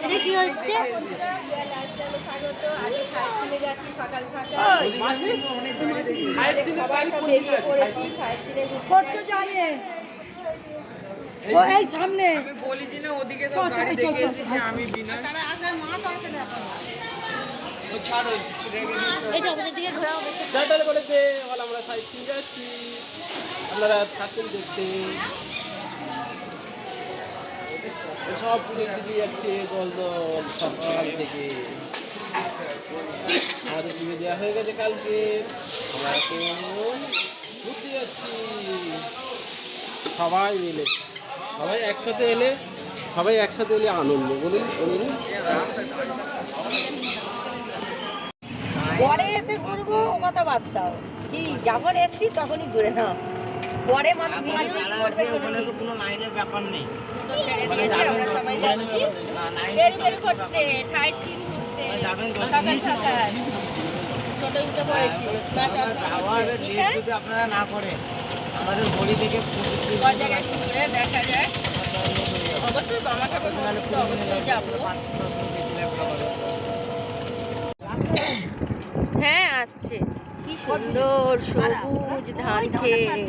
এটা কি হচ্ছে? স্বাগত। আজকে সাইড সিনে যাচ্ছি সকাল সকাল। সবাই সব বেরিয়ে পড়েছি সাইড সিনে ঘুরতে যাচ্ছি। ও এই সামনে আমি বলিছি না ওদিকে তো গাড়ি দেখিয়েছি যে আমি বিনা তারা আসার মা তো আসে না এখন ও ছাড়ো এটা আমাদের দিকে ঘোরা হবে। চারটালে বলেছে বল আমরা সাইড সিন যাচ্ছি, আপনারা থাকুন দেখতে। সব পুলিশ দিদি যাচ্ছে দল দল সকাল থেকে। আমাদের পুজো দেওয়া হয়ে গেছে কালকে, আমরা এখন ঘুরতে যাচ্ছি সবাই মিলে। সবাই একসাথে এলে আনন্দ বলুন বলুন। পরে এসে ঘুরবো ও কথা বাদ দাও, কি যখন এসছি তখনই ঘুরে নাও। পরে মানুষ কোনো লাইনের ব্যাপার নেই। আমরা সবাই যাচ্ছি বেরু বেরু করতে, সাইড সিন ঘুরতে সকাল সকাল। টোটো উঠে পড়েছি, মা চশমা পরছে। মিঠাই যদি আপনারা না করেন আমাদের বলি থেকে কোন জায়গায় ঘুরে দেখা যায়। অবশ্যই বাবা ঠাকুর মন্দির তো অবশ্যই যাবো। হ্যাঁ আসছে, কি সুন্দর সবুজ ধান খেত,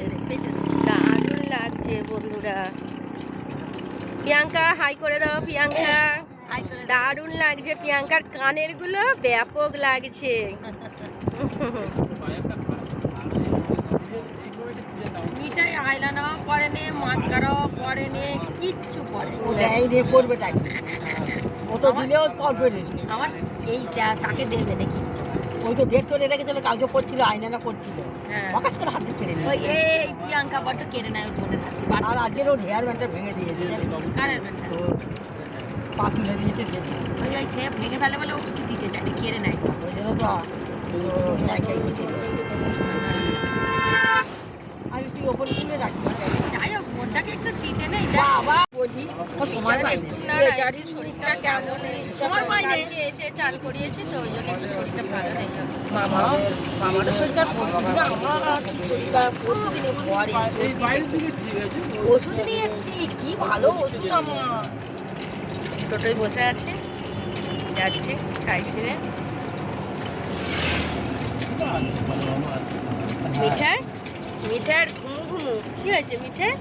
দারুণ লাগছে বন্ধুরা। প্রিয়াঙ্কা হাই করে দাও। প্রিয়াঙ্কা দারুণ লাগছে, প্রিয়াঙ্কার কানের গুলো ব্যাপক লাগছে। মিঠাই আইলানাও পরেনে, মাস্কারাও পরেনে, কিচ্ছু পরে করবে টাইম ও তো দিলেও করবে। আমার এইটা তাকে দেবে না কিচ্ছু। ওই তো বের করে রেখেছিল, কালকে পড়ছিল, আয়নানা পড়ছিল, প্রকাশ করে হাত দিয়ে কেড়ে নেয়। ওই এই প্রিয়াঙ্কা বড্ড কেড়ে নেয় ওর বোনের হাত দিয়ে। আর আজকের ওর হেয়ার ব্যান্ডটা ভেঙে দিয়েছে। কারের ব্যান্ডটা পা তুলে দিয়েছে। ওই ওই সে ভেঙে ফেলে বলে ও কিছু দিতে চায় না, কেড়ে নেয় সব। ওই জন্য তো আমি তুই ওপরে তুলে রাখি। যাই হোক মনটাকে একটু দিতে নেই বাবা বলি ও সময় পাইনি। বেচারির শরীরটা কেমন নেই, সময় পাইনি। এসে চান করিয়েছি তো ওই জন্য একটু শরীরটা ভালো নেই। বাবা আমারও শরীরটা প্রতিদিন, আমার শরীরটা প্রতিদিনে পরে ওষুধ নিয়ে এসছি, কি ভালো ওষুধ আমার। টোটোয় বসে আছে, যাচ্ছে সাইড সিনে। মিঠাই মিঠাইয়ের ঘুমু ঘুমু কি হয়েছে মিঠাই?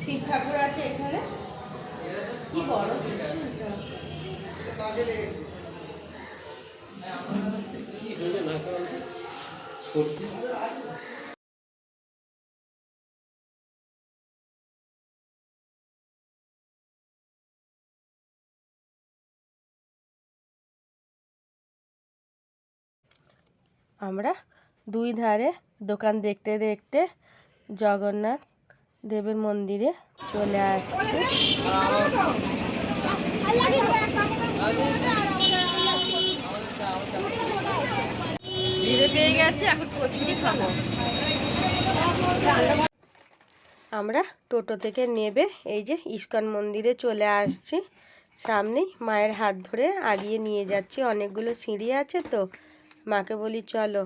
শিব ঠাকুর আছে এখানে, কি বড় আমরা দুই ধারে দোকান দেখতে দেখতে জগন্নাথ দেবের মন্দিরে চলে আসছি। খিদে পেয়ে গেছে, এখন কচুরি খাবো। আমরা টোটো থেকে নেবে এই যে ইস্কন মন্দিরে চলে আসছি। সামনেই মায়ের হাত ধরে আগিয়ে নিয়ে যাচ্ছি, অনেকগুলো সিঁড়ি আছে তো। মাকে বলি চলো,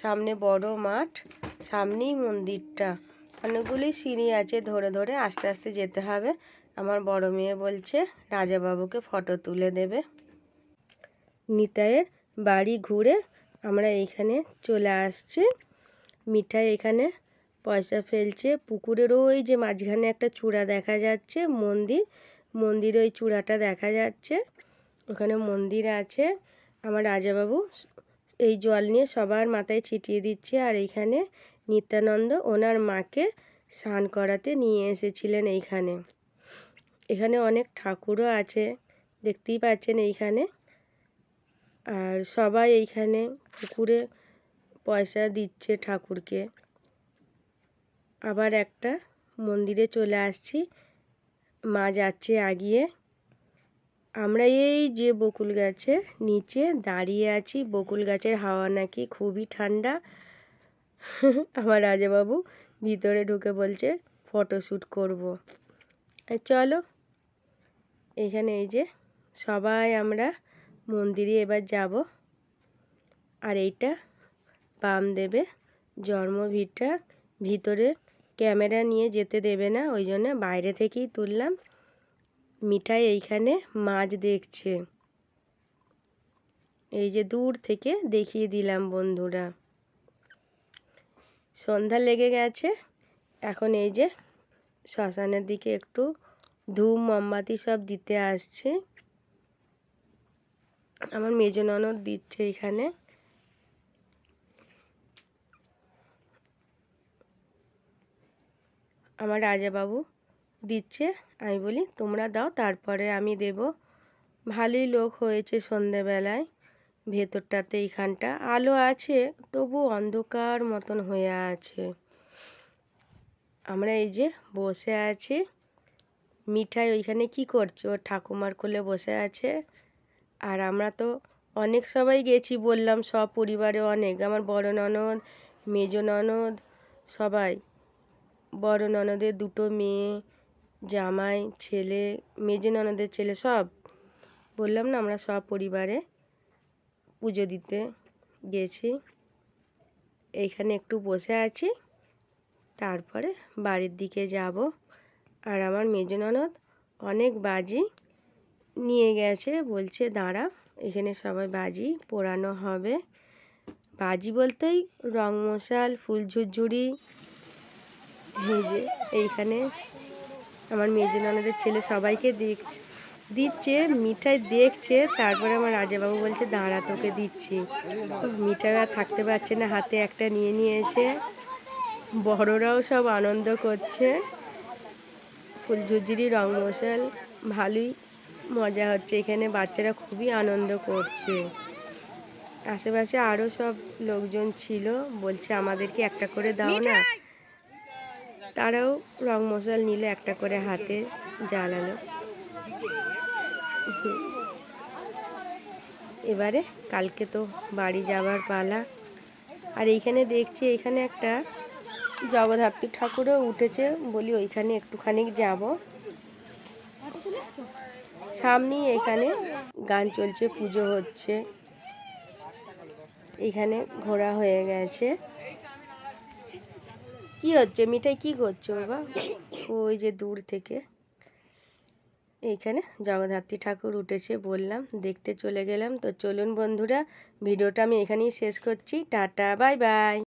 সামনে বড় মাঠ, সামনেই মন্দিরটা, অনেকগুলোই সিঁড়ি আছে, ধরে ধরে আস্তে আস্তে যেতে হবে। আমার বড় মেয়ে বলছে রাজাবাবুকে ফটো তুলে দেবে। নিতাইয়ের বাড়ি ঘুরে আমরা এইখানে চলে আসছি। মিঠাই এখানে পয়সা ফেলছে। পুকুরের ওই যে মাঝখানে একটা চূড়া দেখা যাচ্ছে, মন্দিরে ওই চূড়াটা দেখা যাচ্ছে, ওখানে মন্দির আছে। আমার রাজাবাবু এই জল নিয়ে সবার মাথায় ছিটিয়ে দিচ্ছে। আর এইখানে নিত্যানন্দ ওনার মাকে স্নান করাতে নিয়ে এসেছিলেন। এখানে অনেক ঠাকুরও আছে, দেখতেই পাচ্ছেন এইখানে। আর সবাই এইখানে পুকুরে পয়সা দিচ্ছে ঠাকুরকে। আবার একটা মন্দিরে চলে আসছি, মা যাচ্ছে আগিয়ে। আমরা এই যে বকুল গাছের নিচে দাঁড়িয়ে আছি, বকুল গাছের হাওয়া নাকি খুবই ঠান্ডা। আমার রাজাবাবু ভিতরে ঢুকে বলছে ফটোশ্যুট করব। চলো, এখানে এই যে সবাই আমরা মন্দিরে এবার যাব। আর এইটা বাম দেবে জন্মভিটা ভিতরে ক্যামেরা নিয়ে যেতে দেবে না, ওই জন্য বাইরে থেকেই তুললাম। মিঠাই এইখানে মাছ দেখছে, এই যে দূর থেকে দেখিয়ে দিলাম বন্ধুরা। সন্ধ্যা লেগে গেছে, এখন এই যে শ্মশানের দিকে একটু ধূপ মোমবাতি সব দিতে আসছে। আমার মেজ ননদ দিচ্ছে এখানে। আমার রাজাবাবু দিচ্ছে, আমি বলি তোমরা দাও তারপরে আমি দেব। ভালোই লোক হয়েছে সন্ধেবেলায়। ভেতরটাতে এইখানটা আলো আছে, তবু অন্ধকার মতন হয়ে আছে। আমরা এই যে বসে আছি, মিঠাই ওইখানে কি করছে, ওর ঠাকুমার কোলে বসে আছে। আর আমরা তো অনেক সবাই গেছি, বললাম সব পরিবারে অনেক, আমার বড় ননদ, মেজ ননদ, সবাই। বড় ননদের দুটো মেয়ে, জামাই, ছেলে, মেজ ননদের ছেলে, সব বললাম না, আমরা সব পরিবারে পুজো দিতে গেছি। এইখানে একটু বসে আছি, তারপরে বাড়ির দিকে যাব। আর আমার মেজ ননদ অনেক বাজি নিয়ে গেছে, বলছে দাঁড়া এখানে সবাই বাজি পোড়ানো হবে। বাজি বলতেই রং মশাল, ফুল ঝুরঝুরি। এই যে এইখানে আমার মেজ ননদের ছেলে সবাইকে দিচ্ছে, মিঠাই দেখছে। তারপরে আমার রাজাবাবু বলছে দাঁড়া তোকে দিচ্ছি। মিঠাই আর থাকতে পারছে না, হাতে একটা নিয়ে নিয়ে এসে বড়রাও সব আনন্দ করছে। ফুল ঝুরঝুরি, রং মশাল, ভালোই মজা হচ্ছে এখানে, বাচ্চারা খুবই আনন্দ করছে। আশেপাশে আরও সব লোকজন ছিল, বলছে আমাদেরকে একটা করে দাও না। তারাও রং মশাল নিল, একটা করে হাতে জ্বালালো। এবারে কালকে তো বাড়ি যাবার পালা। আর এইখানে দেখছি এইখানে একটা জগদ্ধাত্রী ঠাকুরও উঠেছে, বলি ওইখানে একটুখানি যাব। সামনেই এখানে গান চলছে, পুজো হচ্ছে। এখানে ঘোরা হয়ে গেছে। কি হচ্ছে মিঠাই, কি করছো বাবা? ওই যে দূর থেকে এইখানে জগদ্ধাত্রী ঠাকুর উঠেছে, বললাম দেখতে চলে গেলাম। তো চলুন বন্ধুরা, ভিডিওটা আমি এখানেই শেষ করছি। Tata, bye bye.